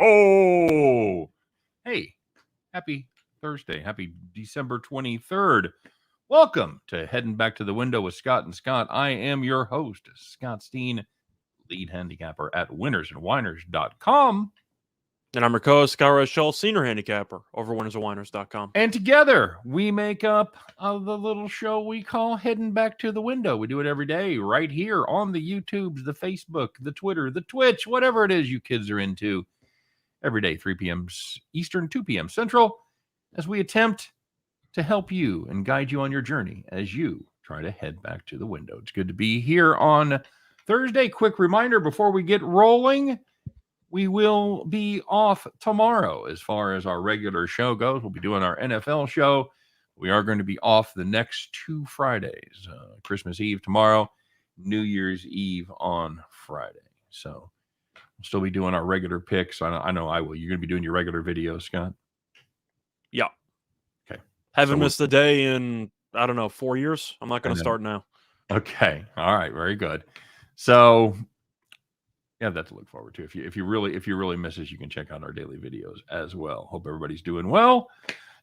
ho! Hey, happy Thursday. Happy December 23rd. Welcome to Heading Back to the Window with Scott and Scott. I am your host, Scott Steen, lead handicapper at winnersandwhiners.com. And I'm your co-host, Scott Rochelle, senior handicapper over winnersandwhiners.com. And together, we make up the little show we call Heading Back to the Window. We do it every day right here on the YouTubes, the Facebook, the Twitter, the Twitch, whatever it is you kids are into. Every day, 3 p.m. Eastern, 2 p.m. Central, as we attempt to help you and guide you on your journey as you try to head back to the window. It's good to be here on Thursday. Quick reminder before we get rolling, we will be off tomorrow as far as our regular show goes. We'll be doing our NFL show. We are going to be off the next 2 Fridays, Christmas Eve tomorrow, New Year's Eve on Friday. So we'll still be doing our regular picks. I know I will. You're going to be doing your regular videos, Scott? Yeah. Okay. Haven't missed a day in, 4 years. I'm not going to start now. Okay. All right. Very good. So you have that to look forward to. If you really miss us, you can check out our daily videos as well. Hope everybody's doing well.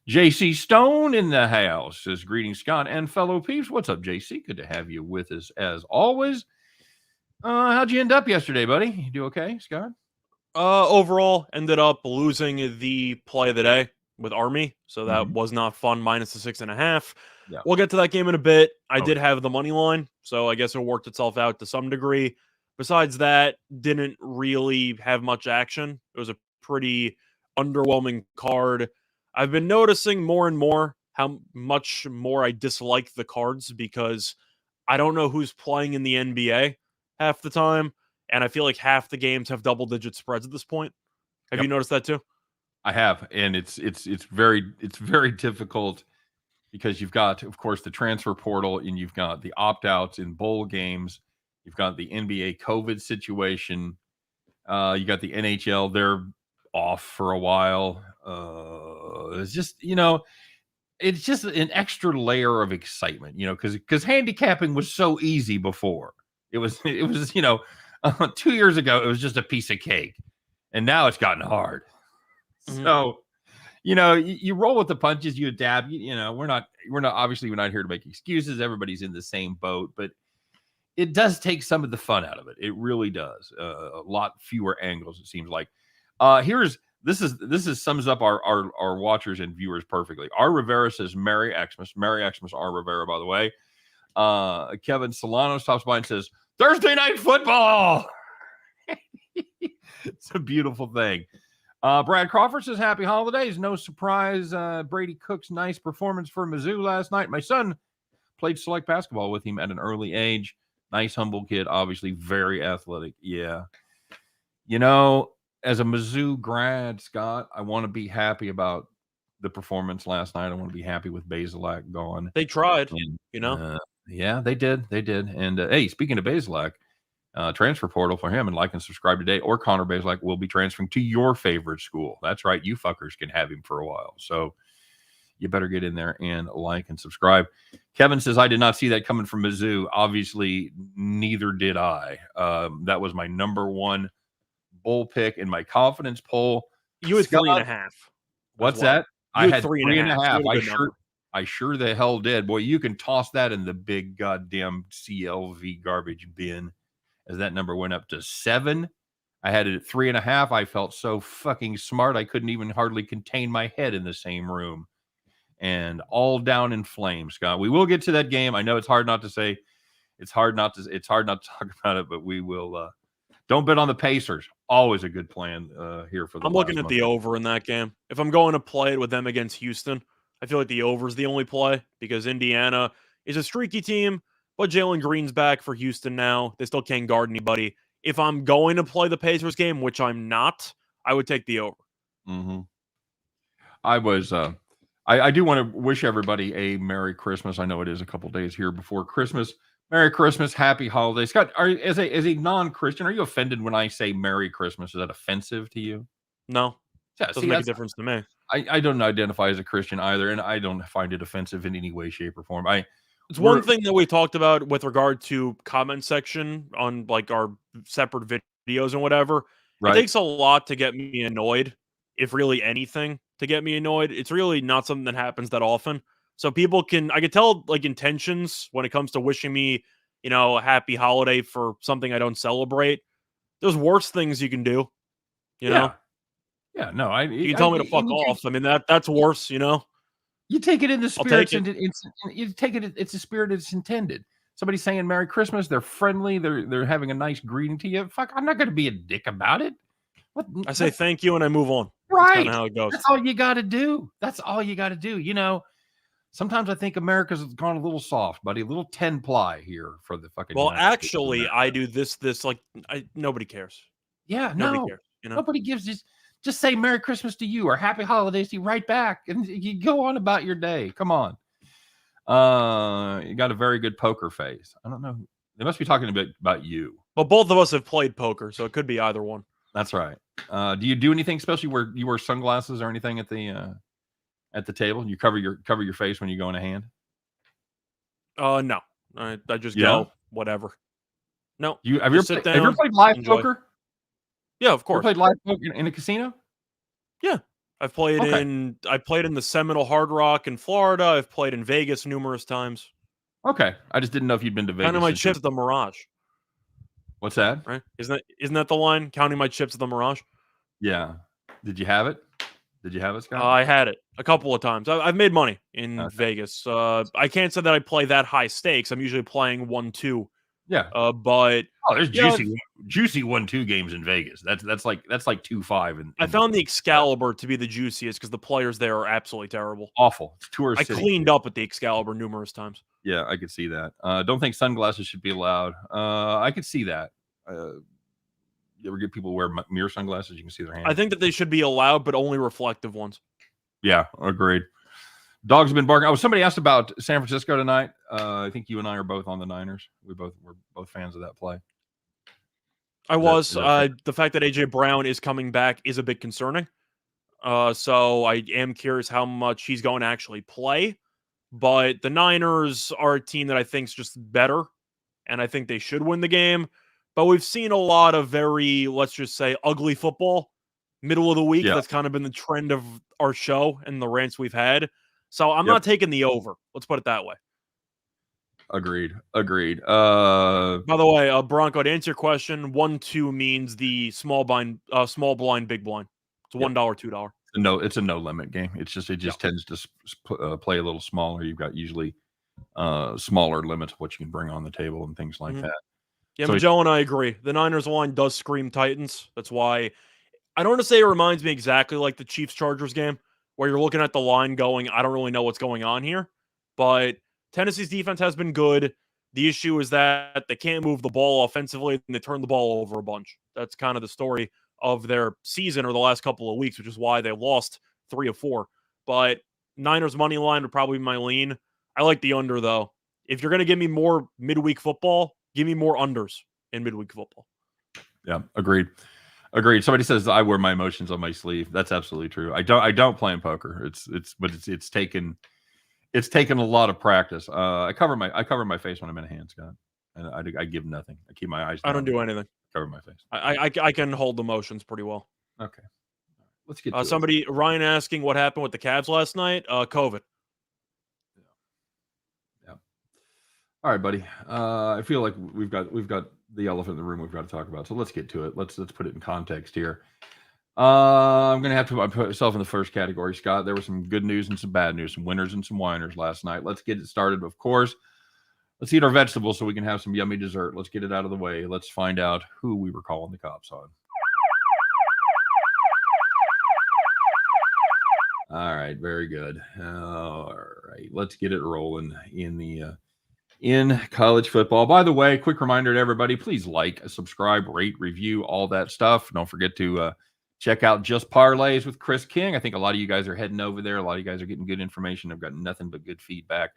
JC Stone in the house says, greetings, Scott and fellow peeps. What's up, JC? Good to have you with us as always. How'd you end up yesterday, buddy? You do okay, Scott? Overall, ended up losing the play of the day with Army, so that was not fun, minus the 6.5. Yeah. We'll get to that game in a bit. I did have the money line, so I guess it worked itself out to some degree. Besides that, didn't really have much action. It was a pretty underwhelming card. I've been noticing more and more how much more I dislike the cards because I don't know who's playing in the NBA half the time, and I feel like half the games have double-digit spreads at this point. Have you noticed that too? I have, and it's very difficult because you've got, of course, the transfer portal, and you've got the opt-outs in bowl games. You've got the NBA COVID situation. You got the NHL. They're off for a while. It's just, it's just an extra layer of excitement, because handicapping was so easy before. It was 2 years ago, it was just a piece of cake. And now it's gotten hard. Mm-hmm. So, you roll with the punches, you adapt. We're not here to make excuses. Everybody's in the same boat, but it does take some of the fun out of it. It really does. A lot fewer angles, it seems like. This sums up our watchers and viewers perfectly. R. Rivera says, Merry Xmas. Merry Xmas, R. Rivera, by the way. Kevin Solano stops by and says, Thursday night football. It's a beautiful thing. Brad Crawford says, happy holidays. No surprise. Brady Cook's nice performance for Mizzou last night. My son played select basketball with him at an early age. Nice, humble kid, obviously very athletic. Yeah. As a Mizzou grad, Scott, I want to be happy about the performance last night. I want to be happy with Bazelak gone. They tried, Yeah, they did. And, hey, speaking of Bazelak, transfer portal for him, and like and subscribe today, or Connor Bazelak will be transferring to your favorite school. That's right. You fuckers can have him for a while. So you better get in there and like and subscribe. Kevin says, I did not see that coming from Mizzou. Obviously, neither did I. That was my number one bull pick in my confidence poll. You had 3.5. What's that? I had 3.5. I sure the hell did. Boy, you can toss that in the big goddamn CLV garbage bin, as that number went up to 7. I had it at 3.5. I felt so fucking smart. I couldn't even hardly contain my head in the same room. And all down in flames, Scott. We will get to that game. I know it's hard not to say. It's hard not to talk about it, but we will. Don't bet on the Pacers. Always a good plan here for the. I'm looking at the over in that game. If I'm going to play it with them against Houston, I feel like the over is the only play because Indiana is a streaky team, but Jalen Green's back for Houston now. They still can't guard anybody. If I'm going to play the Pacers game, which I'm not, I would take the over. Mm-hmm. I do want to wish everybody a Merry Christmas. I know it is a couple days here before Christmas. Merry Christmas, Happy Holidays. Scott, as a non-Christian, are you offended when I say Merry Christmas? Is that offensive to you? No. Yeah, doesn't make a difference to me. I don't identify as a Christian either, and I don't find it offensive in any way, shape, or form. It's one thing that we talked about with regard to comment section on like our separate videos and whatever, Right. It takes a lot to get me annoyed, if really anything to get me annoyed. It's really not something that happens that often. So I could tell like intentions when it comes to wishing me, a happy holiday for something I don't celebrate. There's worse things you can do, you know? Yeah. Yeah. No, You can tell me to fuck off. I mean, that's worse, you take it in the I'll take spirits it. and you take it. It's the spirit it's intended. Somebody saying Merry Christmas. They're friendly. They're having a nice greeting to you. Fuck, I'm not going to be a dick about it. What? I say thank you and I move on. That's kind Right. of how it goes. That's all you got to do. That's all you got to do. Sometimes I think America's gone a little soft, buddy. A little 10-ply here for the fucking Well, United States of actually, America. I do this like nobody cares. Yeah, Nobody no. cares, Nobody gives just say Merry Christmas to you or Happy Holidays to you right back, and you go on about your day. Come on. You got a very good poker face. I don't know. They must be talking a bit about you. But both of us have played poker, so it could be either one. That's right. Do you do anything, especially where you wear sunglasses or anything at the table? You cover your face when you go in a hand? No. I just Yeah? go whatever. No. Have you Just sit ever down, played live enjoy. poker? Yeah, of You ever course. played live poker in a casino? Yeah. I played Okay. in the Seminole Hard Rock in Florida. I've played in Vegas numerous times. Okay. I just didn't know if you'd been to Vegas. Counting my chips at the Mirage. What's that? Right? Isn't that the line? Counting my chips at the Mirage? Yeah. Did you have it? Did you have it, Scott? I had it a couple of times. I've made money in Okay. Vegas. I can't say that I play that high stakes. I'm usually playing 1-2. Yeah. But there's yeah, juicy 1-2 games in Vegas. That's like 2-5. I found the Excalibur to be the juiciest because the players there are absolutely terrible. Awful. It's tourist I city. cleaned up at the Excalibur numerous times. Yeah, I could see that. Don't think sunglasses should be allowed. I could see that. You ever get people who wear mirror sunglasses? You can see their hands. I think that they should be allowed, but only reflective ones. Yeah, agreed. Dogs have been barking. Oh, somebody asked about San Francisco tonight. I think you and I are both on the Niners. We're both fans of that play. I was. The fact that AJ Brown is coming back is a bit concerning. So I am curious how much he's going to actually play. But the Niners are a team that I think is just better, and I think they should win the game. But we've seen a lot of very, let's just say, ugly football middle of the week. Yeah. That's kind of been the trend of our show and the rants we've had. So I'm not taking the over. Let's put it that way. Agreed. By the way, Bronco, to answer your question, 1-2 means the small blind, big blind. It's $1, $2. No, it's a no limit game. It just tends to play a little smaller. You've got usually smaller limits of what you can bring on the table and things like that. Yeah, so Joe and I agree. The Niners line does scream Titans. That's why I don't want to say it reminds me exactly like the Chiefs-Chargers game, where you're looking at the line going, I don't really know what's going on here. But Tennessee's defense has been good. The issue is that they can't move the ball offensively, and they turn the ball over a bunch. That's kind of the story of their season or the last couple of weeks, which is why they lost 3 of 4. But Niners money line would probably be my lean. I like the under, though. If you're going to give me more midweek football, give me more unders in midweek football. Yeah, agreed. Somebody says I wear my emotions on my sleeve. That's absolutely true. I don't play in poker. It's taken a lot of practice. I cover my face when I'm in a hand, Scott, and I give nothing. I keep my eyes down. I don't do anything. Cover my face. I can hold emotions pretty well. Okay, let's get to somebody Ryan asking what happened with the Cavs last night. COVID. Yeah. All right, buddy. I feel like we've got the elephant in the room we've got to talk about. So let's get to it. Let's put it in context here. I'm going to have to put myself in the first category, Scott. There was some good news and some bad news, some winners and some whiners last night. Let's get it started. Of course, let's eat our vegetables so we can have some yummy dessert. Let's get it out of the way. Let's find out who we were calling the cops on. All right, very good. All right, let's get it rolling in college football. By the way, quick reminder to everybody, please like, subscribe, rate, review, all that stuff. Don't forget to check out Just Parlays with Chris King. I think a lot of you guys are heading over there. A lot of you guys are getting good information. I've got nothing but good feedback.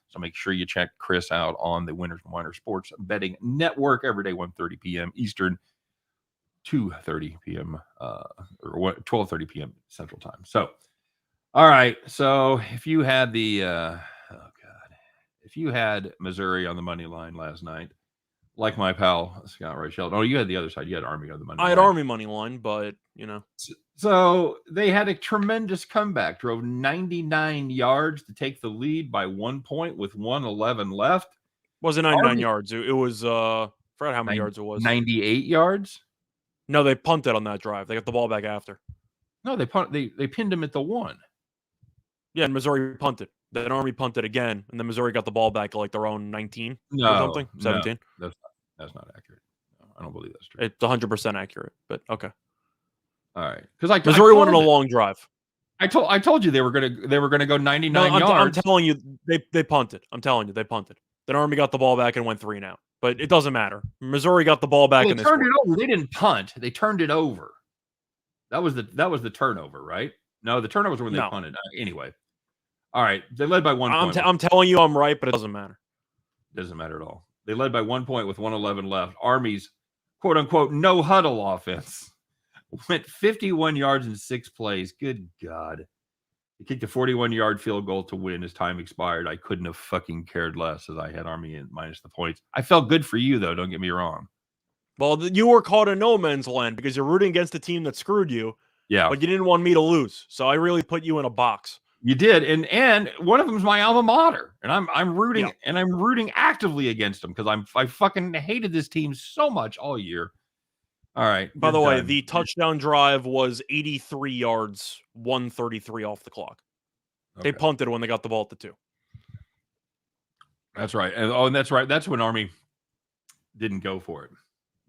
So make sure you check Chris out on the Whiners Sports Betting Network every day, 1:30 p.m. Eastern, 2:30 p.m. Or 12:30 p.m. Central Time. So, all right. So if you had if you had Missouri on the money line last night, like my pal Scott Reichelt. Oh, you had the other side. You had Army on the money I had line. Army money line, but So they had a tremendous comeback. Drove 99 yards to take the lead by 1 point with 1:11 left. wasn't 99 Army, yards. It was I forgot how many yards it was. 98 yards. No, they punted on that drive. They got the ball back after. No, they pinned him at the 1. Yeah, and Missouri punted. Then Army punted again, and then Missouri got the ball back at like their own 19 or something, 17. No, that's not accurate. No, I don't believe that's true. It's 100% accurate, but okay. All right, because Missouri went on a long drive. I told you they were gonna go 99 yards. I'm telling you, they punted. I'm telling you, they punted. Then Army got the ball back and went 3 and out. But it doesn't matter. Missouri got the ball back. Well, they turned it over. They didn't punt. They turned it over. That was the turnover, right? No, the turnover was when they punted. Anyway, all right. They led by 1 point. I'm telling you, I'm right, but it doesn't matter. It doesn't matter at all. They led by 1 point with 1:11 left. Army's quote unquote no huddle offense went 51 yards in 6 plays. Good God. He kicked a 41-yard field goal to win as time expired. I couldn't have fucking cared less as I had Army in minus the points. I felt good for you, though. Don't get me wrong. Well, you were caught in no man's land because you're rooting against a team that screwed you. Yeah. But you didn't want me to lose. So I really put you in a box. You did. And one of them is my alma mater. And I'm rooting and I'm rooting actively against them because I fucking hated this team so much all year. All right. By the way, the touchdown drive was 83 yards, 133 off the clock. Okay. They punted when they got the ball at the 2. That's right. And that's right. That's when Army didn't go for it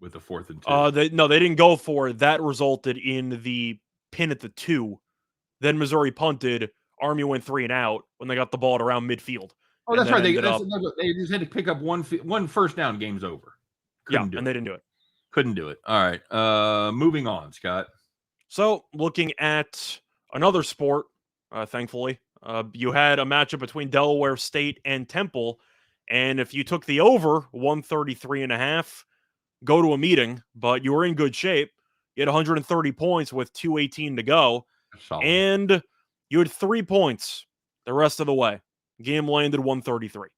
with the 4th and 2. They didn't go for it. That resulted in the pin at the 2. Then Missouri punted. Army went 3 and out when they got the ball at around midfield. Oh, that's right. They just had to pick up one first down. Game's over. They didn't do it. Couldn't do it. All right. Moving on, Scott. So, looking at another sport, thankfully, you had a matchup between Delaware State and Temple, and if you took the over 133.5, go to a meeting, but you were in good shape. You had 130 points with 2:18 to go, and you had 3 points the rest of the way. Game landed 133.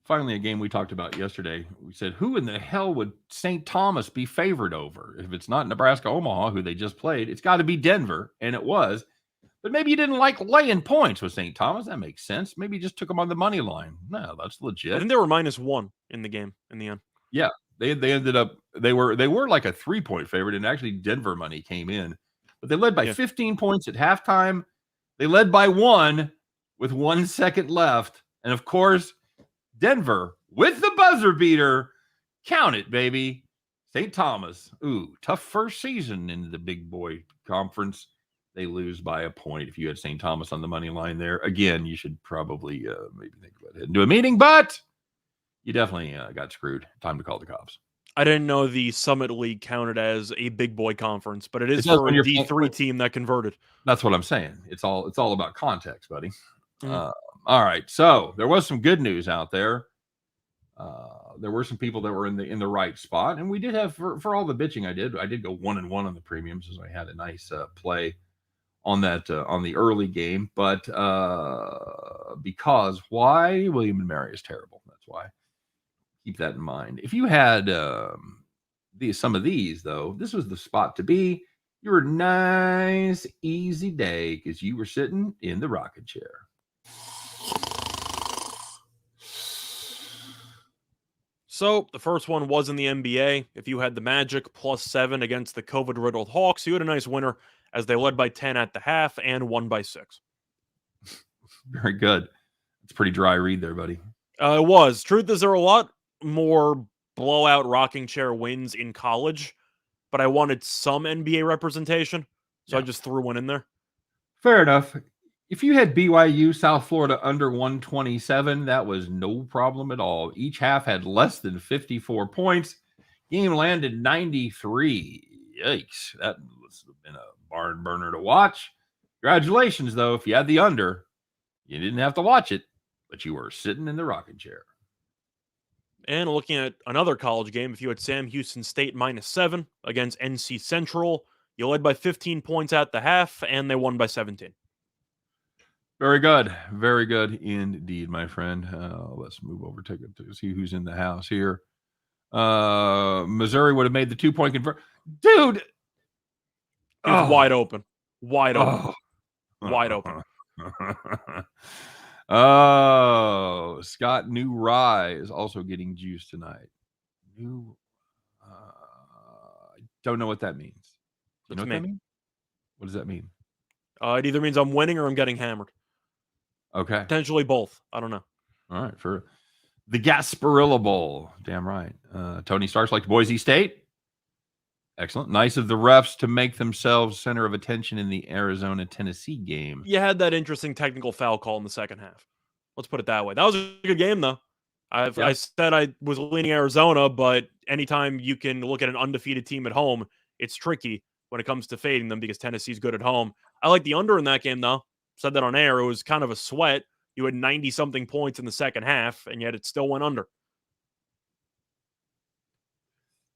Finally, a game we talked about yesterday. We said, who in the hell would St. Thomas be favored over? If it's not Nebraska-Omaha, who they just played, it's got to be Denver, and it was. But maybe you didn't like laying points with St. Thomas. That makes sense. Maybe you just took them on the money line. No, that's legit. I think they were -1 in the game in the end. Yeah, they ended up they were like a 3-point favorite, and actually Denver money came in. But they led by 15 points at halftime. They led by 1 with 1 second left, and of course, Denver with the buzzer beater. Count it, baby. St. Thomas. Ooh, tough first season in the big boy conference. They lose by a point. If you had St. Thomas on the money line there, again, you should probably maybe think about it and do a meeting, but you definitely got screwed. Time to call the cops. I didn't know the Summit League counted as a big boy conference, but it is for a D3 team that converted. That's what I'm saying. It's all about context, buddy. All right, so there was some good news out there. There were some people that were in the right spot, and we did have for all the bitching I did go 1-1 on the premiums, as I had a nice play on that on the early game. But because why William and Mary is terrible. That's why. Keep that in mind. If you had some of these, though, this was the spot to be. You were nice, easy day because you were sitting in the rocking chair. So the first one was in the NBA. If you had the Magic +7 against the COVID-riddled Hawks, you had a nice winner as they led by 10 at the half and won by 6. Very good. It's a pretty dry read there, buddy. It was. Truth is, there are a lot more blowout rocking chair wins in college, but I wanted some NBA representation, so I just threw one in there. Fair enough. If you had BYU, South Florida under 127, that was no problem at all. Each half had less than 54 points. Game landed 93. Yikes. That must have been a barn burner to watch. Congratulations, though. If you had the under, you didn't have to watch it, but you were sitting in the rocking chair. And looking at another college game, if you had Sam Houston State -7 against NC Central, you led by 15 points at the half, and they won by 17. Very good. Very good indeed, my friend. Let's move over, take it to see who's in the house here. Missouri would have made the 2-point convert. Dude. It's wide open. Wide open. Wide open. Oh, Scott New Rye is also getting juice tonight. I don't know what that means. You know what that means? What does that mean? It either means I'm winning or I'm getting hammered. Okay. Potentially both. I don't know. All right. For the Gasparilla Bowl. Damn right. Tony Starks likes Boise State. Excellent. Nice of the refs to make themselves center of attention in the Arizona-Tennessee game. You had that interesting technical foul call in the second half. Let's put it that way. That was a good game, though. I said I was leaning Arizona, but anytime you can look at an undefeated team at home, it's tricky when it comes to fading them because Tennessee's good at home. I like the under in that game, though. Said that on air. It was kind of a sweat. You had 90-something points in the second half, and yet it still went under.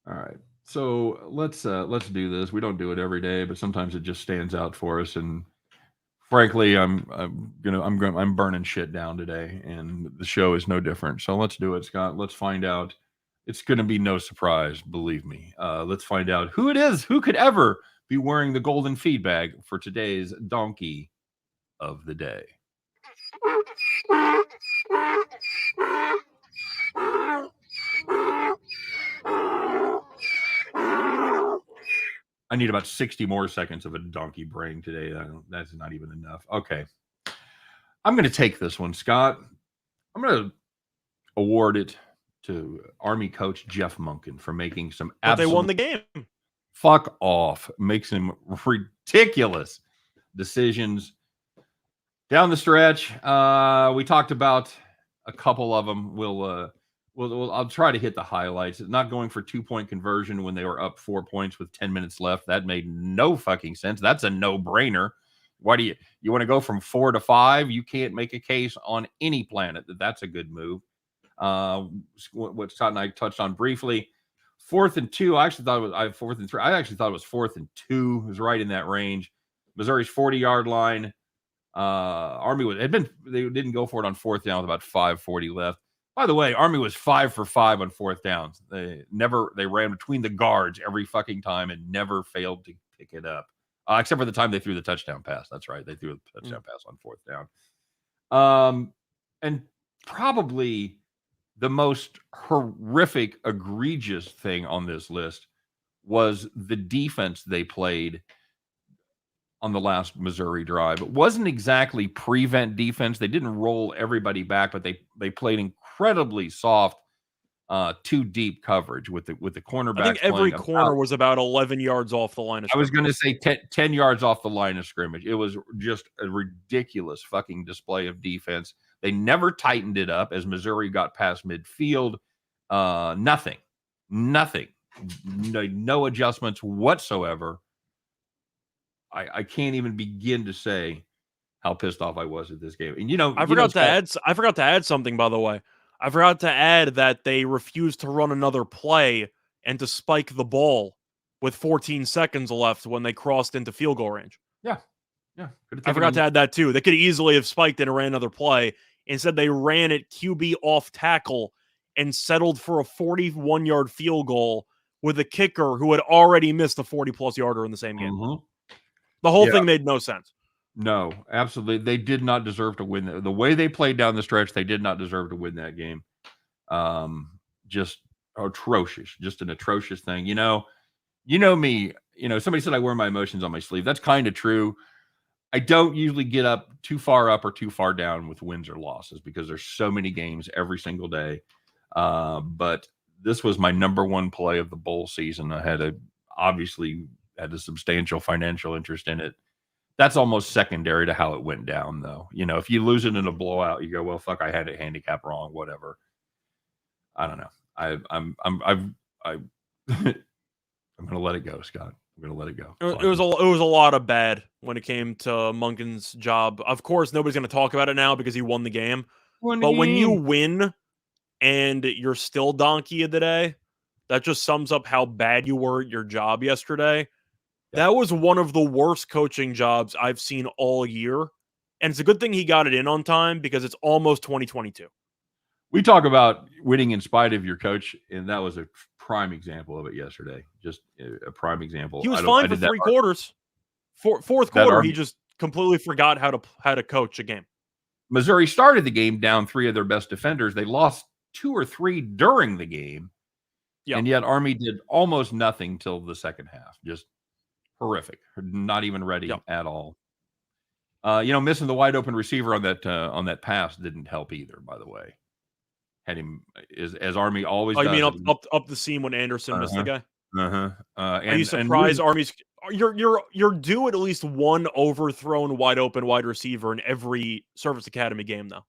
All right. So let's do this. We don't do it every day, but sometimes it just stands out for us. And frankly, I'm burning shit down today, and the show is no different. So let's do it, Scott. Let's find out. It's going to be no surprise, believe me. Let's find out who it is. Who could ever be wearing the golden feed bag for today's donkey of the day? I need about 60 more seconds of a donkey braying today. That's not even enough. Okay. I'm going to take this one, Scott. I'm going to award it to Army coach Jeff Monken for making some absolute... But they won the game. Fuck off. Makes some ridiculous decisions down the stretch. We talked about a couple of them. I'll try to hit the highlights. Not going for 2-point conversion when they were up 4 points with 10 minutes left. That made no fucking sense. That's a no-brainer. Why do you want to go from 4 to 5? You can't make a case on any planet that that's a good move. What Scott and I touched on briefly. 4th and 2. I actually thought it was 4th and 3. I actually thought it was 4th and 2. It was right in that range. Missouri's 40-yard line. Army they didn't go for it on 4th down with about 5:40 left. By the way, Army was 5 for 5 on 4th downs. They ran between the guards every fucking time and never failed to pick it up. Except for the time they threw the touchdown pass. That's right. They threw a touchdown pass on 4th down. And probably the most horrific, egregious thing on this list was the defense they played on the last Missouri drive. It wasn't exactly prevent defense. They didn't roll everybody back, but they played incredibly soft, too deep coverage with the cornerbacks. I think every corner was about 11 yards off the line of scrimmage. I was going to say 10 yards off the line of scrimmage. It was just a ridiculous fucking display of defense. They never tightened it up as Missouri got past midfield. Nothing. No adjustments whatsoever. I can't even begin to say how pissed off I was at this game. And I forgot to add something, by the way. I forgot to add that they refused to run another play and to spike the ball with 14 seconds left when they crossed into field goal range. Yeah. I forgot to add that too. They could easily have spiked it and ran another play. Instead, they ran it QB off tackle and settled for a 41-yard field goal with a kicker who had already missed a 40-plus yarder in the same game. Mm-hmm. The whole thing made no sense. No, absolutely. They did not deserve to win. The way they played down the stretch, they did not deserve to win that game. Just atrocious. Just an atrocious thing. You know me. Somebody said I wear my emotions on my sleeve. That's kind of true. I don't usually get up too far up or too far down with wins or losses because there's so many games every single day. But this was my number one play of the bowl season. I obviously had a substantial financial interest in it. That's almost secondary to how it went down, though. If you lose it in a blowout, you go, well, fuck, I had it handicap wrong, whatever. I don't know. I'm going to let it go, Scott. I'm going to let it go. It was a lot of bad when it came to Monken's job. Of course, nobody's going to talk about it now because he won the game. But when you win and you're still donkey of the day, that just sums up how bad you were at your job yesterday. That was one of the worst coaching jobs I've seen all year, And it's a good thing he got it in on time because it's almost 2022. We talk about winning in spite of your coach, and that was a prime example of it yesterday. Just a prime example. He was fine for 3 quarters. Fourth quarter, he just completely forgot how to coach a game. Missouri started the game down 3 of their best defenders. They lost 2 or 3 during the game. Yep. And yet Army did almost nothing till the second half. Just horrific. Not even ready at all. Missing the wide open receiver on that pass didn't help either, by the way. Had him as Army always does. You mean up the seam when Anderson missed the guy? Are you surprised Army's you're due at least one overthrown wide open wide receiver in every Service Academy game, though?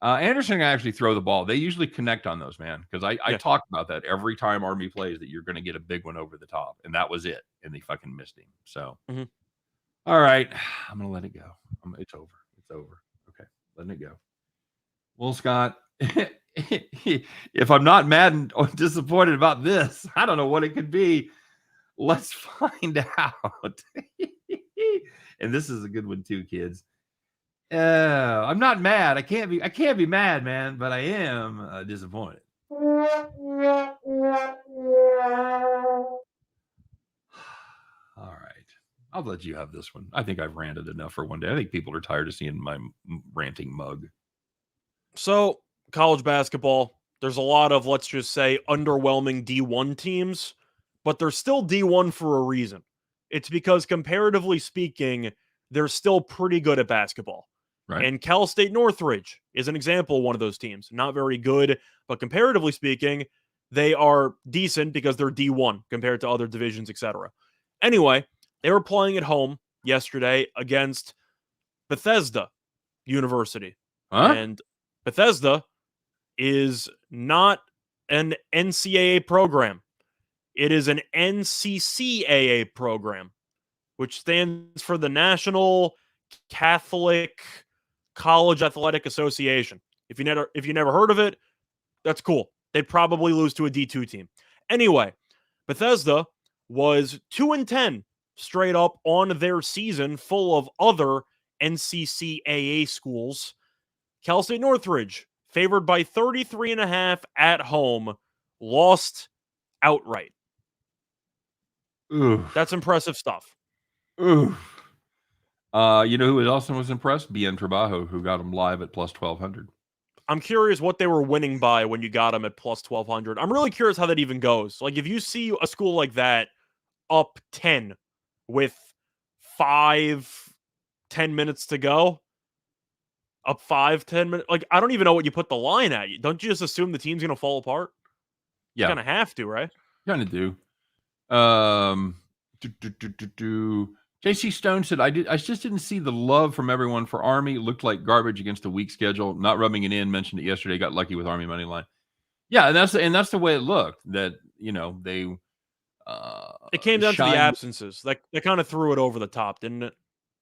Anderson can actually throw the ball. They usually connect on those, man, because I talk about that every time Army plays, that you're going to get a big one over the top, and that was it, and they fucking missed him. So, All right, I'm going to let it go. It's over. It's over. Okay, letting it go. Well, Scott, if I'm not mad or disappointed about this, I don't know what it could be. Let's find out. And this is a good one too, kids. I'm not mad. I can't be mad, man, but I am disappointed. All right. I'll let you have this one. I think I've ranted enough for one day. I think people are tired of seeing my ranting mug. So, college basketball, there's a lot of, let's just say, underwhelming D1 teams, but they're still D1 for a reason. It's because, comparatively speaking, they're still pretty good at basketball. Right. And Cal State Northridge is an example of one of those teams. Not very good, but comparatively speaking, they are decent because they're D1 compared to other divisions, etc. Anyway, they were playing at home yesterday against Bethesda University. And Bethesda is not an NCAA program. It is an NCCAA program, which stands for the National Catholic College Athletic Association. If you never heard of it, that's cool. They'd probably lose to a D2 team. Anyway, Bethesda was 2-10 straight up on their season, full of other NCCAA schools. Cal State Northridge, favored by 33.5 at home, lost outright. Oof. That's impressive stuff. Oof. You know who also was impressed? BN Trabajo, who got them live at plus 1,200. I'm curious what they were winning by when you got them at plus 1,200. I'm really curious how that even goes. Like, if you see a school like that up 10 with 5-10 minutes to go, up 5-10 minutes, like, I don't even know what you put the line at. Don't you just assume the team's going to fall apart? Yeah. You kind of have to, right? Kind of do. JC Stone said, I just didn't see the love from everyone for Army. It looked like garbage against a weak schedule. Not rubbing it in. Mentioned it yesterday. Got lucky with Army money line. Yeah, and that's the way it looked. That they. It came down to the absences. They kind of threw it over the top, didn't it?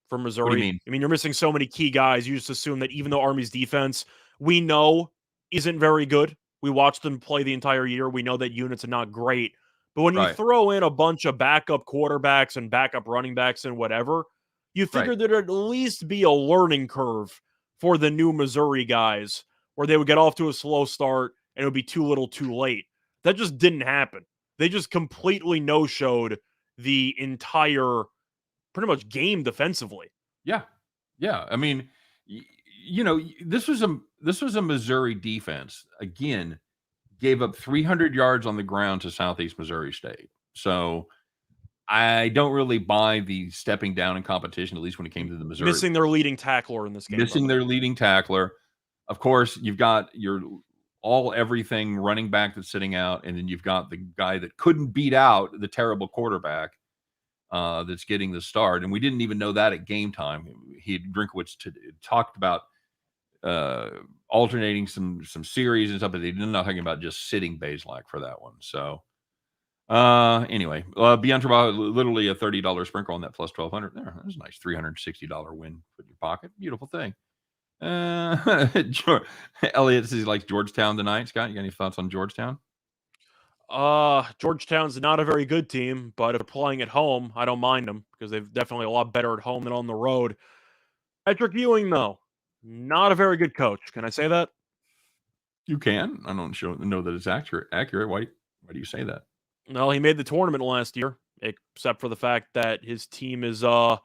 For Missouri. What do you mean? I mean, you're missing so many key guys. You just assume that even though Army's defense, we know, isn't very good. We watched them play the entire year. We know that units are not great. But when you throw in a bunch of backup quarterbacks and backup running backs and whatever, you figure there'd at least be a learning curve for the new Missouri guys where they would get off to a slow start and it would be too little too late. That just didn't happen. They just completely no-showed the entire pretty much game defensively. Yeah. Yeah. I mean, this was a Missouri defense. Again, gave up 300 yards on the ground to Southeast Missouri State. So I don't really buy the stepping down in competition, at least when it came to the Missouri. Missing their leading tackler in this game. Missing their leading tackler. Of course, you've got your everything running back that's sitting out, and then you've got the guy that couldn't beat out the terrible quarterback that's getting the start. And we didn't even know that at game time. Drinkowitz talked about alternating some series and stuff, but they're not talking about just sitting Bazelak for that one. So anyway, beyond Trabajo, literally a $30 sprinkle on that plus 1,200. There, that was a nice $360 win put in your pocket. Beautiful thing. Elliot says he likes Georgetown tonight. Scott, you got any thoughts on Georgetown? Georgetown's not a very good team, but if they're playing at home, I don't mind them because they're definitely a lot better at home than on the road. Patrick Ewing, though, not a very good coach. Can I say that? You can. I don't know that it's accurate. Why do you say that? Well, he made the tournament last year, except for the fact that his team is, not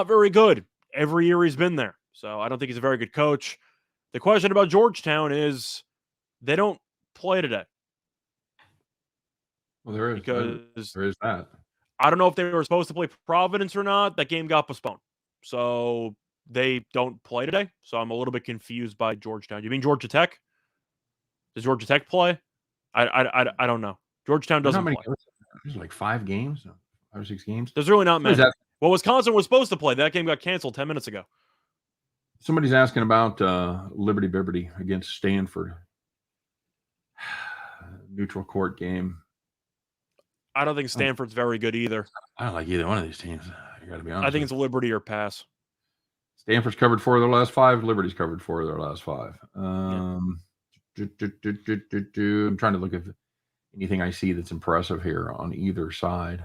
very good. Every year he's been there. So I don't think he's a very good coach. The question about Georgetown is they don't play today. Well, there is that. I don't know if they were supposed to play Providence or not. That game got postponed. So they don't play today. So I'm a little bit confused by Georgetown. You mean Georgia Tech? Does Georgia Tech play? I don't know. Georgetown doesn't play. There's like 5 games, 5 or 6 games. There's really not many. Well, Wisconsin was supposed to play. That game got canceled 10 minutes ago. Somebody's asking about Liberty Biberty against Stanford. Neutral court game. I don't think Stanford's very good either. I don't like either one of these teams. I got to be honest. I think it's Liberty or pass. Stanford's covered 4 of their last 5. Liberty's covered 4 of their last 5. I'm trying to look at anything I see that's impressive here on either side.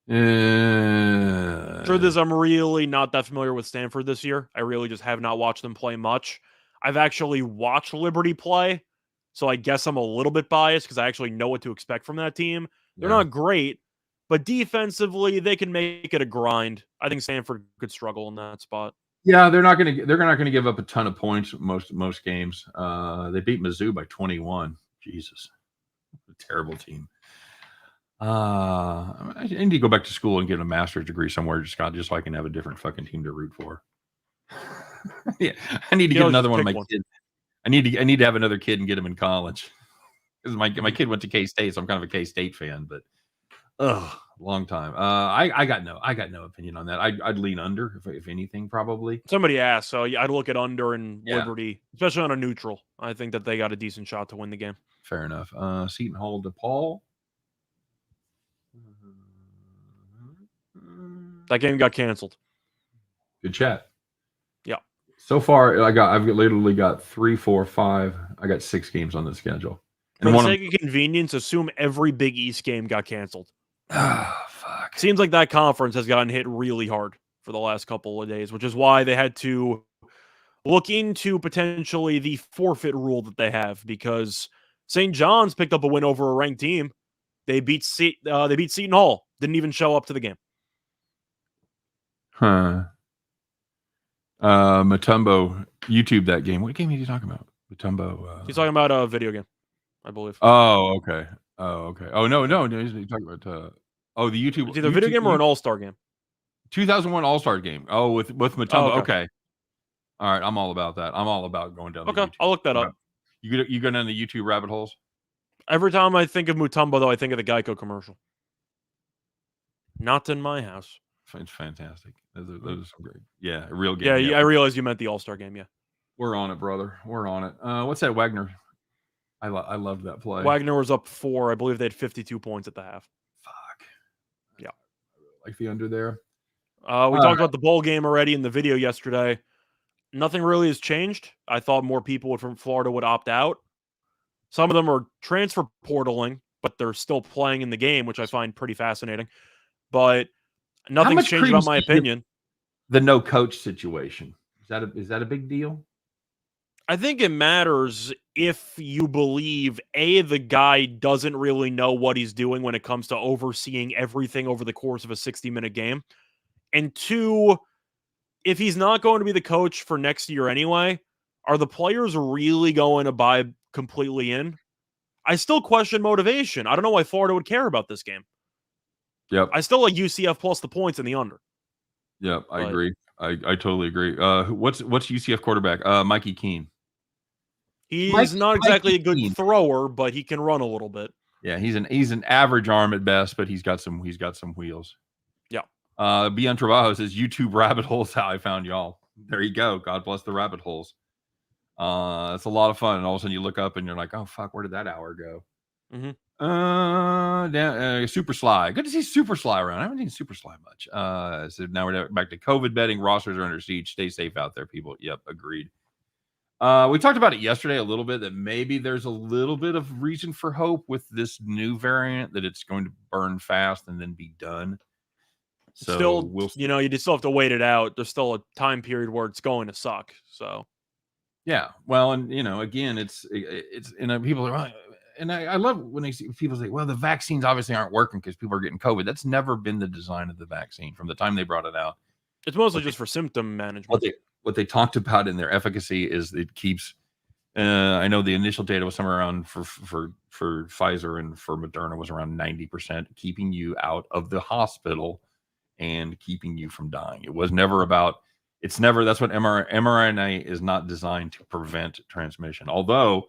Truth is, I'm really not that familiar with Stanford this year. I really just have not watched them play much. I've actually watched Liberty play, so I guess I'm a little bit biased because I actually know what to expect from that team. They're not great, but defensively, they can make it a grind. I think Stanford could struggle in that spot. Yeah, they're not going to give up a ton of points most games. They beat Mizzou by 21. Jesus, a terrible team. I need to go back to school and get a master's degree somewhere, just so I can have a different fucking team to root for. Yeah, I need to get another one of my kids. I need to have another kid and get him in college because my kid went to K-State, so I'm kind of a K-State fan. But long time. I got no opinion on that. I'd lean under if anything, probably. Somebody asked, so I'd look at under in Liberty, especially on a neutral. I think that they got a decent shot to win the game. Fair enough. Seton Hall, DePaul. That game got canceled. Good chat. Yeah. So far, I've literally got 3, 4, 5. I got 6 games on the schedule. For the sake of convenience, assume every Big East game got canceled. Fuck. Seems like that conference has gotten hit really hard for the last couple of days, which is why they had to look into potentially the forfeit rule that they have, because St. John's picked up a win over a ranked team. They beat Seton Hall. Didn't even show up to the game. Mutombo YouTube that game. What game are you talking about? Mutombo. He's talking about a video game, I believe. Oh, okay. Oh, no. He's talking about the YouTube. It's either a video game or an All-Star game. 2001 All-Star game. Oh, with Mutombo. Oh, okay. All right, I'm all about that. I'm all about going down. Okay, I'll look that up. You go down the YouTube rabbit holes. Every time I think of Mutombo, though, I think of the Geico commercial. Not in my house. It's fantastic. Those are some great. Yeah, a real game. Yeah, I realized you meant the All-Star game. Yeah, we're on it, brother. We're on it. What's that, Wagner? I loved that play. Wagner was up 4. I believe they had 52 points at the half. Fuck. Yeah, I really like the under there. We talked about the bowl game already in the video yesterday. Nothing really has changed. I thought more people from Florida would opt out. Some of them are transfer portaling, but they're still playing in the game, which I find pretty fascinating. But nothing's changed about my opinion. The no coach situation. Is that a big deal? I think it matters if you believe, A, the guy doesn't really know what he's doing when it comes to overseeing everything over the course of a 60-minute game. And 2, if he's not going to be the coach for next year anyway, are the players really going to buy completely in? I still question motivation. I don't know why Florida would care about this game. Yep. I still like UCF plus the points in the under. Yep, I agree. I totally agree. What's UCF quarterback? Mikey Keene. He's not exactly a good thrower, but he can run a little bit. Yeah, he's an average arm at best, but he's got some wheels. Yeah. Bian Trabajo says YouTube rabbit holes how I found y'all. There you go. God bless the rabbit holes. It's a lot of fun, and all of a sudden you look up and you're like, oh fuck, where did that hour go? Mm-hmm. Super Sly. Good to see Super Sly around. I haven't seen Super Sly much. So now we're back to COVID betting. Rosters are under siege. Stay safe out there, people. Yep, agreed. We talked about it yesterday a little bit, that maybe there's a little bit of reason for hope with this new variant, that it's going to burn fast and then be done. So Still, we'll see. you just still have to wait it out. There's still a time period where it's going to suck. So Yeah. Well, and again, it's people are, and I love when people say, well, the vaccines obviously aren't working because people are getting COVID. That's never been the design of the vaccine from the time they brought it out. it's mostly just for symptom management. What they talked about in their efficacy is it keeps. I know the initial data was somewhere around for Pfizer and for Moderna was around 90%, keeping you out of the hospital and keeping you from dying. It was never about. It's never. That's what mRNA is not designed to prevent transmission. Although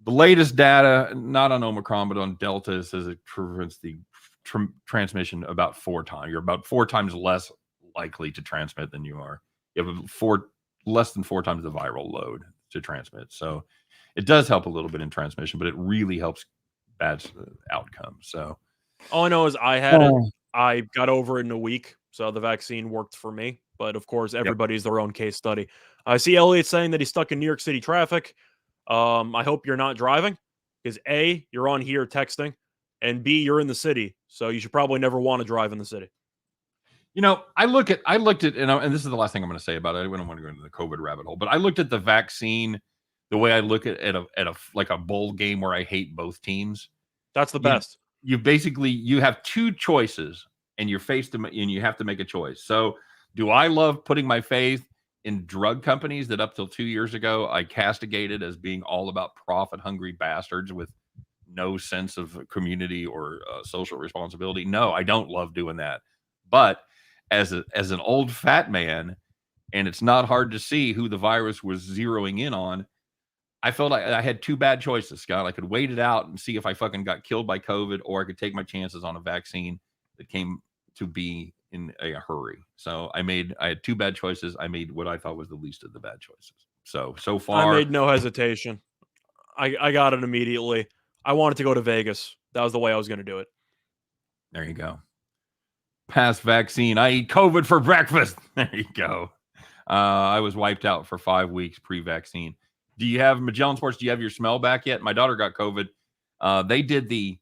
the latest data, not on Omicron but on Delta, says it prevents the transmission about 4 times. You're about 4 times less likely to transmit than you are. You have less than 4 times the viral load to transmit. So it does help a little bit in transmission, but it really helps bad outcomes. So all I know is I had it. I got over it in a week, so the vaccine worked for me. But of course, everybody's their own case study. I see Elliot saying that he's stuck in New York City traffic. I hope you're not driving, because A, you're on here texting, and B, you're in the city, so you should probably never want to drive in the city. I looked at, and this is the last thing I'm going to say about it. I don't want to go into the COVID rabbit hole, but I looked at the vaccine the way I look at a bowl game where I hate both teams. That's the best. You have 2 choices, and you're faced and you have to make a choice. So, do I love putting my faith in drug companies that up till 2 years ago I castigated as being all about profit-hungry bastards with no sense of community or social responsibility? No, I don't love doing that. But as an old fat man, and it's not hard to see who the virus was zeroing in on, I felt like I had 2 bad choices, Scott. I could wait it out and see if I fucking got killed by COVID, or I could take my chances on a vaccine that came to be in a hurry. So I had 2 bad choices. I made what I thought was the least of the bad choices. So far, I made no hesitation. I got it immediately. I wanted to go to Vegas. That was the way I was going to do it. There you go. Past vaccine. I eat COVID for breakfast. There you go. I was wiped out for 5 weeks pre-vaccine. Do you have Magellan Sports? Do you have your smell back yet? My daughter got COVID. They did the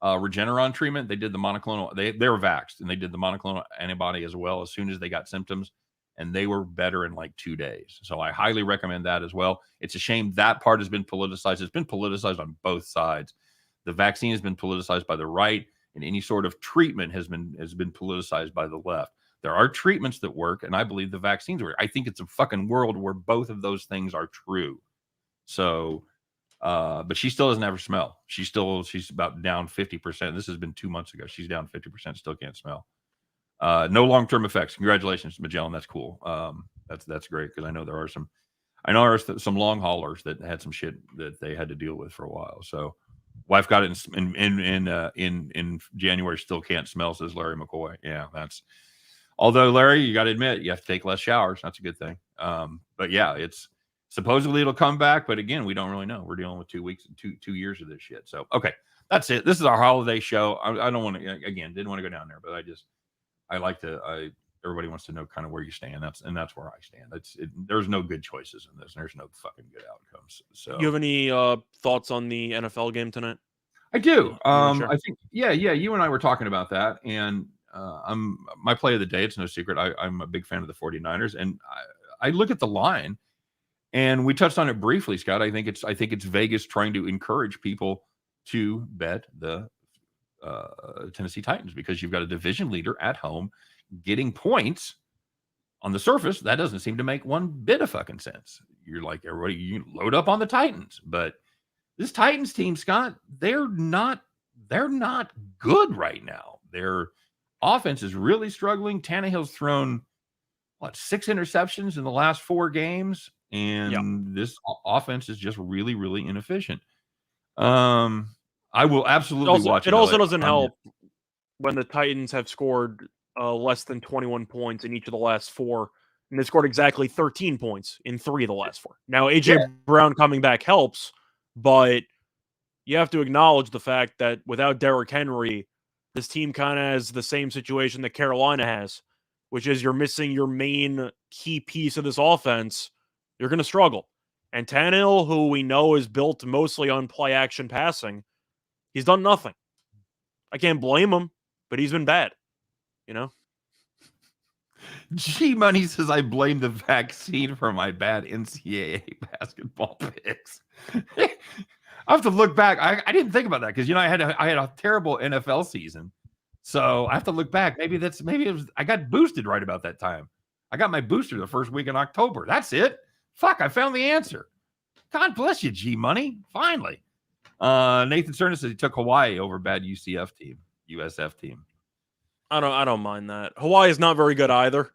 Regeneron treatment. They did the monoclonal. They were vaxxed, and they did the monoclonal antibody as well as soon as they got symptoms, and they were better in like 2 days. So I highly recommend that as well. It's a shame that part has been politicized. It's been politicized on both sides. The vaccine has been politicized by the right, and any sort of treatment has been politicized by the left. There are treatments that work, and I believe the vaccines work. I think it's a fucking world where both of those things are true. So, but she still doesn't have her smell. She's about down 50%. This has been 2 months ago. She's down 50%, still can't smell. No long-term effects. Congratulations, Magellan. That's cool. That's great, because I know there are some long haulers that had some shit that they had to deal with for a while. So, wife got it in January, still can't smell, says Larry McCoy. Yeah, although Larry, you got to admit, you have to take less showers. That's a good thing. But yeah, it's supposedly it'll come back, but again, we don't really know. We're dealing with 2 weeks, 2 years of this shit. So, okay, that's it. This is our holiday show. I don't want to, again, didn't want to go down there, but everybody wants to know kind of where you stand. That's where I stand. There's no good choices in this. And there's no fucking good outcomes. So, you have any thoughts on the NFL game tonight? I do. I think, yeah. You and I were talking about that, and my play of the day. It's no secret. I'm a big fan of the 49ers, and I look at the line, and we touched on it briefly, Scott. I think it's Vegas trying to encourage people to bet the Tennessee Titans, because you've got a division leader at home getting points. On the surface, that doesn't seem to make one bit of fucking sense. You're like, everybody, you load up on the Titans, but this Titans team, Scott, they're not good right now. Their offense is really struggling. Tannehill's thrown 6 interceptions in the last 4 games, and this offense is just really, really inefficient. I will absolutely watch it. It also doesn't help when the Titans have scored less than 21 points in each of the last 4, and they scored exactly 13 points in 3 of the last 4. Now, A.J. Brown coming back helps, but you have to acknowledge the fact that without Derrick Henry, this team kind of has the same situation that Carolina has, which is you're missing your main key piece of this offense. You're going to struggle. And Tannehill, who we know is built mostly on play-action passing, he's done nothing. I can't blame him, but he's been bad, G Money says I blame the vaccine for my bad NCAA basketball picks. I have to look back. I didn't think about that because I had a terrible NFL season, so I have to look back. Maybe it was I got boosted right about that time. I got my booster the first week in October. That's it. Fuck, I found the answer. God bless you, G Money. Finally. Nathan Cerna says he took Hawaii over bad USF team. I don't mind that. Hawaii is not very good either.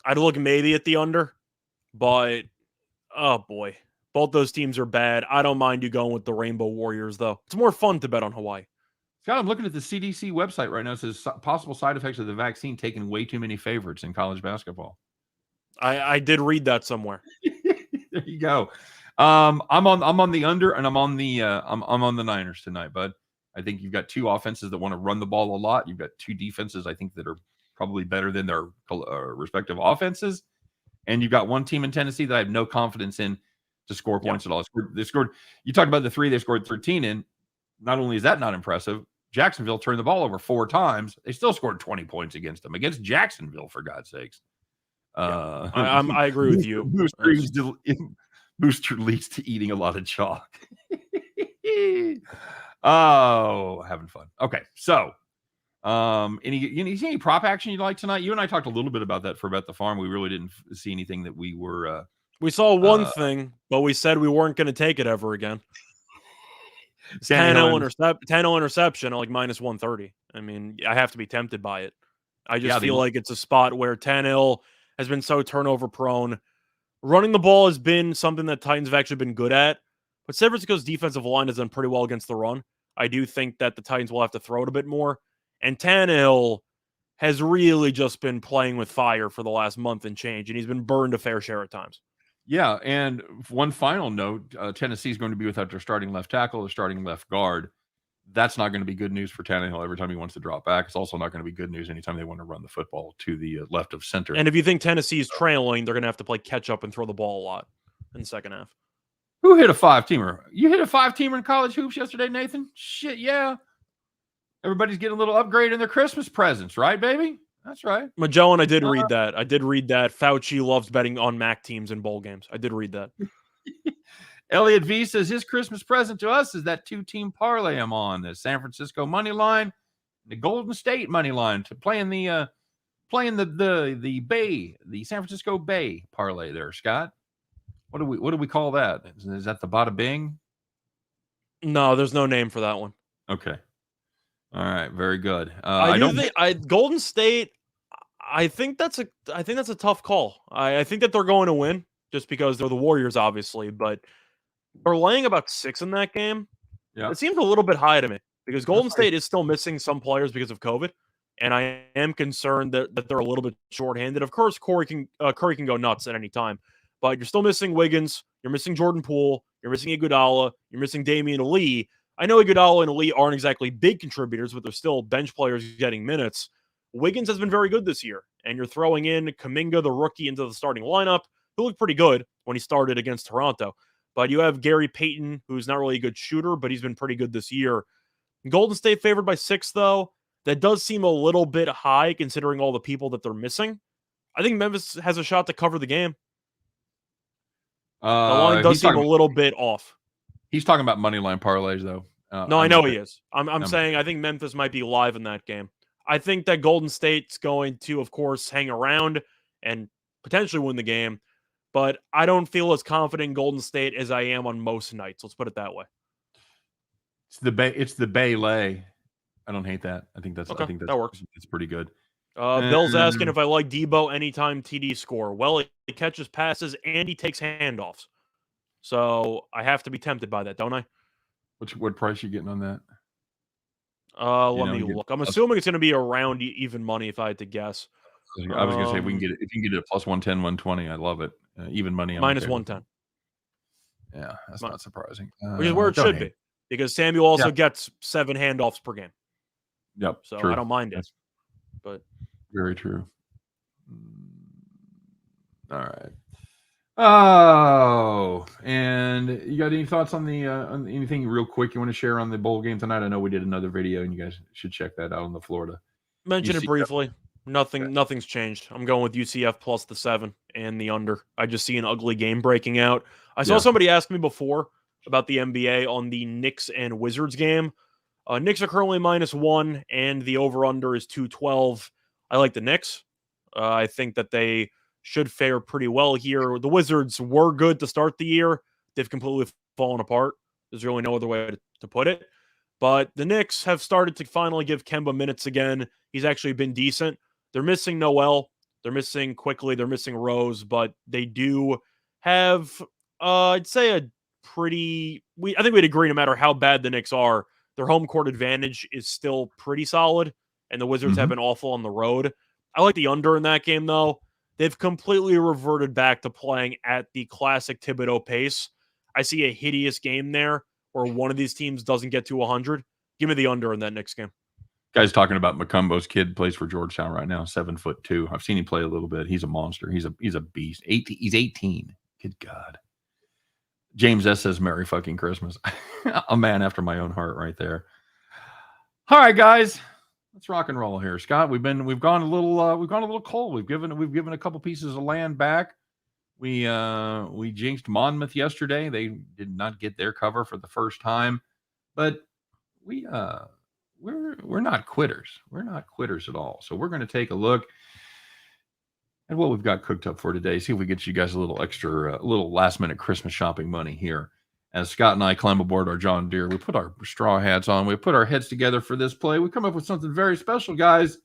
I'd look maybe at the under, but oh boy, both those teams are bad. I don't mind you going with the Rainbow Warriors though. It's more fun to bet on Hawaii. Scott, I'm looking at the CDC website right now. It says possible side effects of the vaccine, taking way too many favorites in college basketball. I did read that somewhere. There you go. I'm on the under, and I'm on the Niners tonight, bud. I think you've got two offenses that want to run the ball a lot. You've got two defenses, I think, that are probably better than their respective offenses. And you've got one team in Tennessee that I have no confidence in to score points at all. They scored. You talked about the three they scored 13 in. Not only is that not impressive, Jacksonville turned the ball over 4 times. They still scored 20 points against them, against Jacksonville, for God's sakes. I agree with you. Booster leads to eating a lot of chalk. Oh, having fun. Okay, so any prop action you'd like tonight? You and I talked a little bit about that for Bet the Farm. We really didn't see anything that we were. We saw one thing, but we said we weren't going to take it ever again. 10-0 interception at like minus 130. I mean, I have to be tempted by it. I just feel like it's a spot where Tannehill has been so turnover prone. Running the ball has been something that Titans have actually been good at, but San Francisco's defensive line has done pretty well against the run. I do think that the Titans will have to throw it a bit more. And Tannehill has really just been playing with fire for the last month and change, and he's been burned a fair share at times. Yeah, and one final note, Tennessee is going to be without their starting left tackle, their starting left guard. That's not going to be good news for Tannehill every time he wants to drop back. It's also not going to be good news anytime they want to run the football to the left of center. And if you think Tennessee's trailing, they're going to have to play catch up and throw the ball a lot in the second half. Who hit a 5-teamer? You hit a 5-teamer in college hoops yesterday, Nathan? Shit, yeah. Everybody's getting a little upgrade in their Christmas presents, right, baby? That's right. Magellan, I did read that. Fauci loves betting on MAC teams in bowl games. I did read that. Elliot V says his Christmas present to us is that 2-team parlay I'm on, the San Francisco money line, the Golden State money line, to playing the Bay, the San Francisco Bay parlay there, Scott. What do we call that? Is that the Bada Bing? No, there's no name for that one. Okay. All right, very good. Golden State. I think that's a tough call. I think that they're going to win just because they're the Warriors, obviously, but they're laying about 6 in that game. Yeah, it seems a little bit high to me because Golden State is still missing some players because of COVID, and I am concerned that they're a little bit shorthanded. Of course, Curry can go nuts at any time, but you're still missing Wiggins, you're missing Jordan Poole, you're missing Iguodala, you're missing Damian Lee. I know Iguodala and Lee aren't exactly big contributors, but they're still bench players getting minutes. Wiggins has been very good this year, and you're throwing in Kuminga, the rookie, into the starting lineup, who looked pretty good when he started against Toronto. But you have Gary Payton, who's not really a good shooter, but he's been pretty good this year. Golden State favored by 6, though. That does seem a little bit high considering all the people that they're missing. I think Memphis has a shot to cover the game. The line does seem a little bit off. He's talking about money line parlays, though. No, I know he is. I'm saying I think Memphis might be live in that game. I think that Golden State's going to, of course, hang around and potentially win the game, but I don't feel as confident in Golden State as I am on most nights. Let's put it that way. It's the Bay lay. I don't hate that. I think that works. It's pretty good. Bill's asking if I like Debo anytime TD score. Well, he catches passes and he takes handoffs. So I have to be tempted by that, don't I? What price are you getting on that? Let me look. I'm assuming it's going to be around even money if I had to guess. I was going to say if you can get it at plus 110, 120, I love it. Even money. Minus 110. Yeah, that's not surprising. Which is where it should be. Because Samuel also gets 7 handoffs per game. Yep. So true. I don't mind it. But very true. All right. Oh, and you got any thoughts on on anything real quick you want to share on the bowl game tonight? I know we did another video, and you guys should check that out on the Florida. Mention it briefly. Nothing's changed. I'm going with UCF plus the 7 and the under. I just see an ugly game breaking out. I saw somebody ask me before about the NBA on the Knicks and Wizards game. Knicks are currently -1, and the over-under is 212. I like the Knicks. I think that they should fare pretty well here. The Wizards were good to start the year. They've completely fallen apart. There's really no other way to put it. But the Knicks have started to finally give Kemba minutes again. He's actually been decent. They're missing Noel. They're missing Quickly. They're missing Rose. But they do have, I'd say, a pretty... I think we'd agree no matter how bad the Knicks are, their home court advantage is still pretty solid. And the Wizards have been awful on the road. I like the under in that game, though. They've completely reverted back to playing at the classic Thibodeau pace. I see a hideous game there where one of these teams doesn't get to 100. Give me the under in that Knicks game. Guys talking about Macumbo's kid plays for Georgetown right now, 7'2". I've seen him play a little bit. He's a monster. He's a beast. He's 18. Good God. James S says, "Merry fucking Christmas." A man after my own heart right there. All right, guys. Let's rock and roll here, Scott. We've gone a little cold. We've given a couple pieces of land back. We jinxed Monmouth yesterday. They did not get their cover for the first time, but we're not quitters. We're not quitters at all. So we're going to take a look at what we've got cooked up for today. See if we get you guys a little extra, little last minute Christmas shopping money here. As Scott and I climb aboard our John Deere, we put our straw hats on. We put our heads together for this play. We come up with something very special, guys.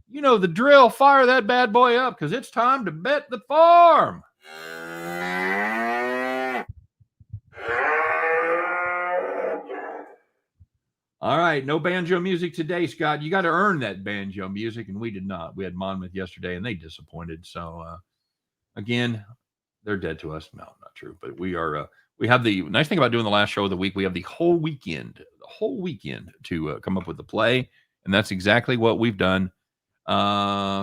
You know the drill. Fire that bad boy up because it's time to bet the farm. All right, no banjo music today, Scott. You got to earn that banjo music, and we did not. We had Monmouth yesterday, and they disappointed. So, again, they're dead to us. No, not true. But we are. We have the nice thing about doing the last show of the week. We have the whole weekend to come up with the play, and that's exactly what we've done.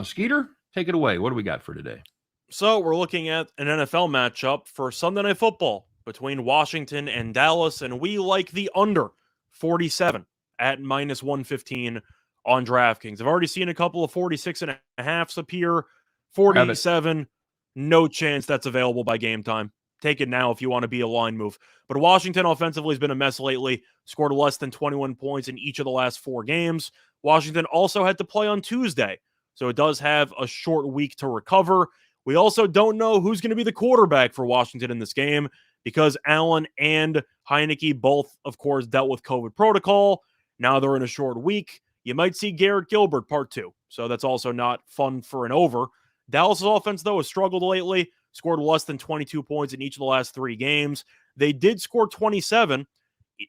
Skeeter, take it away. What do we got for today? So we're looking at an NFL matchup for Sunday Night Football between Washington and Dallas, and we like the under 47 at -115 on DraftKings. I've already seen a couple of 46.5s appear. 47, no chance that's available by game time. Take it now if you want to be a line move. But Washington offensively has been a mess lately. Scored less than 21 points in each of the last 4 games. Washington also had to play on Tuesday, so it does have a short week to recover. We also don't know who's going to be the quarterback for Washington in this game because Allen and Heineke both, of course, dealt with COVID protocol. Now they're in a short week. You might see Garrett Gilbert part 2, so that's also not fun for an over. Dallas' offense, though, has struggled lately. Scored less than 22 points in each of the last 3 games. They did score 27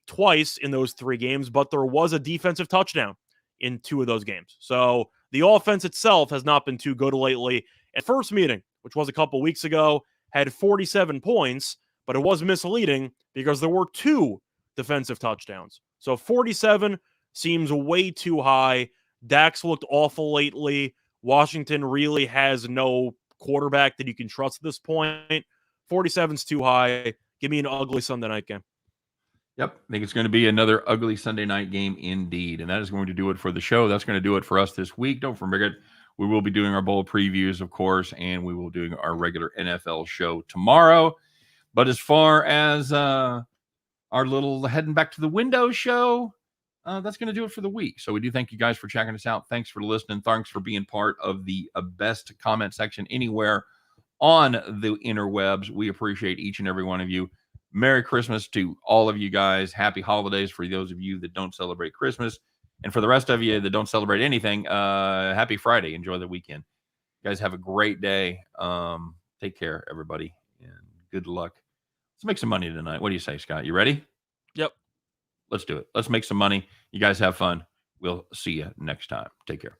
twice in those 3 games, but there was a defensive touchdown in 2 of those games. So the offense itself has not been too good lately. At first meeting, which was a couple weeks ago, had 47 points, but it was misleading because there were 2 defensive touchdowns. So 47 seems way too high. Dax looked awful lately. Washington really has no quarterback that you can trust at this point. 47's too high. Give me an ugly Sunday night game. Yep, I think it's going to be another ugly Sunday night game indeed. And that is going to do it for the show. That's going to do it for us this week. Don't forget, we will be doing our bowl previews, of course, and we will be doing our regular NFL show tomorrow. But as far as our little heading back to the window show, that's going to do it for the week. So we do thank you guys for checking us out. Thanks for listening. Thanks for being part of the best comment section anywhere on the interwebs. We appreciate each and every one of you. Merry Christmas to all of you guys. Happy holidays for those of you that don't celebrate Christmas. And for the rest of you that don't celebrate anything, happy Friday. Enjoy the weekend. You guys have a great day. Take care, everybody, and good luck. Let's make some money tonight. What do you say, Scott? You ready? Yep. Let's do it. Let's make some money. You guys have fun. We'll see you next time. Take care.